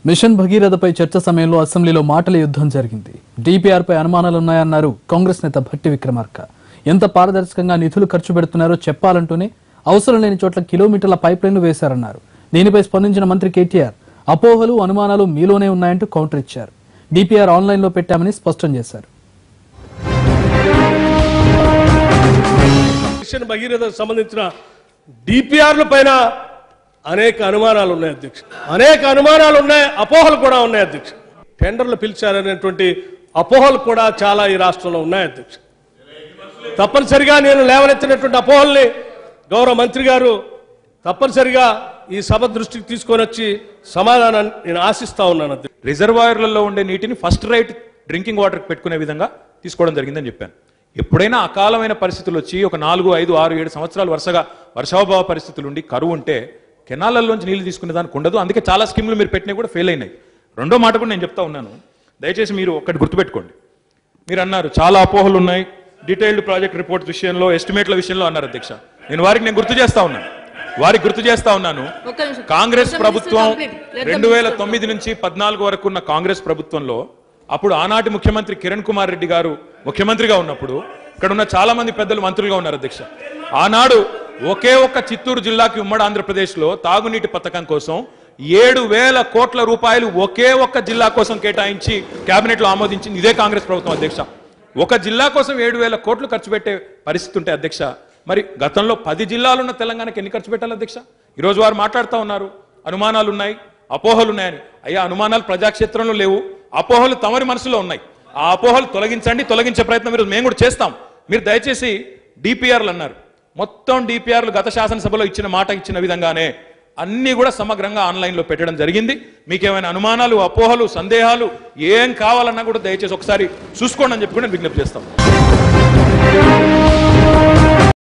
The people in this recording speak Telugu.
మిషన్ భగీరథపై చర్చ సమయంలో అసెంబ్లీలో మాటల యుద్ధం జరిగింది. డిపిఆర్పై అనుమానాలున్నాయన్నారు కాంగ్రెస్ నేత భట్టి విక్రమార్క. ఎంత పారదర్శకంగా నిధులు ఖర్చు పెడుతున్నారో చెప్పాలంటూనే అవసరం లేని చోట్ల కిలోమీటర్ల పైప్లైన్లు వేశారన్నారు. దీనిపై స్పందించిన మంత్రి కేటీఆర్ అపోహలు అనుమానాలు మీలోనే ఉన్నాయంటూ కౌంటర్ ఇచ్చారు. డిపిఆర్ ఆన్లైన్లో పెట్టామని స్పష్టం చేశారు. మిషన్ భగీరథకు సంబంధించిన డిపిఆర్ల పైన అనేక అనుమానాలు ఉన్నాయి అధ్యక్ష, అనేక అనుమానాలు ఉన్నాయి, అపోహలు కూడా ఉన్నాయి అధ్యక్ష. టెండర్లు పిలిచారనేటువంటి అపోహలు కూడా చాలా ఈ రాష్ట్రంలో ఉన్నాయి అధ్యక్ష. తప్పనిసరిగా నేను లేవనెత్తినటువంటి అపోహల్ని గౌరవ మంత్రి గారు తప్పనిసరిగా ఈ సభ దృష్టికి తీసుకొని వచ్చి సమాధానాన్ని నేను ఆశిస్తా ఉన్నాను అధ్యక్ష. రిజర్వాయర్లలో ఉండే నీటిని ఫస్ట్ రైట్ డ్రింకింగ్ వాటర్ పెట్టుకునే విధంగా తీసుకోవడం జరిగిందని చెప్పాను. ఎప్పుడైనా అకాలమైన పరిస్థితులు వచ్చి ఒక 4, 5, 6, 7 సంవత్సరాలు వరుసగా వర్షాభావ పరిస్థితులు ఉండి కరువు ఉంటే కెనాలల్లోంచి నీళ్లు తీసుకునే దానికి ఉండదు. అందుకే చాలా స్కీమ్లు మీరు పెట్టినవి కూడా ఫెయిల్ అయినాయి. రెండో మాట కూడా నేను చెప్తా ఉన్నాను, దయచేసి మీరు ఒక్కటి గుర్తుపెట్టుకోండి. మీరు అన్నారు చాలా అపోహలు ఉన్నాయి, డీటెయిల్డ్ ప్రాజెక్ట్ రిపోర్ట్ విషయంలో, ఎస్టిమేట్ల విషయంలో అన్నారు అధ్యక్ష. నేను గుర్తు చేస్తా ఉన్నాను కాంగ్రెస్ ప్రభుత్వం 2009 నుంచి 14 వరకు ఉన్న కాంగ్రెస్ ప్రభుత్వంలో అప్పుడు ఆనాటి ముఖ్యమంత్రి కిరణ్ కుమార్ రెడ్డి గారు ముఖ్యమంత్రిగా ఉన్నప్పుడు ఇక్కడ ఉన్న చాలా మంది పెద్దలు మంత్రులుగా ఉన్నారు అధ్యక్ష. ఆనాడు ఒకే ఒక్క చిత్తూరు జిల్లాకి ఉమ్మడి ఆంధ్రప్రదేశ్లో తాగునీటి పథకం కోసం 7,000 కోట్ల రూపాయలు ఒకే ఒక్క జిల్లా కోసం కేటాయించి కేబినెట్లో ఆమోదించింది ఇదే కాంగ్రెస్ ప్రభుత్వం అధ్యక్ష. ఒక జిల్లా కోసం 7,000 కోట్లు ఖర్చు పెట్టే పరిస్థితి ఉంటే అధ్యక్ష, మరి గతంలో 10 జిల్లాలున్న తెలంగాణకి ఎన్ని ఖర్చు పెట్టాలి అధ్యక్ష? ఈరోజు వారు మాట్లాడుతూ ఉన్నారు అనుమానాలు ఉన్నాయి, అపోహలు ఉన్నాయని. అయ్యా, అనుమానాలు ప్రజాక్షేత్రంలో లేవు, అపోహలు తమరి మనసులో ఉన్నాయి. ఆ అపోహలు తొలగించే ప్రయత్నం మేము కూడా చేస్తాం. మీరు దయచేసి డిపిఆర్లు అన్నారు, మొత్తం డిపిఆర్లు గత శాసనసభలో ఇచ్చిన విధంగానే అన్ని కూడా సమగ్రంగా ఆన్లైన్లో పెట్టడం జరిగింది. మీకేమైనా అనుమానాలు, అపోహలు, సందేహాలు ఏం కావాలన్నా కూడా దయచేసి ఒకసారి చూసుకోండి అని చెప్పి కూడా విజ్ఞప్తి చేస్తాం.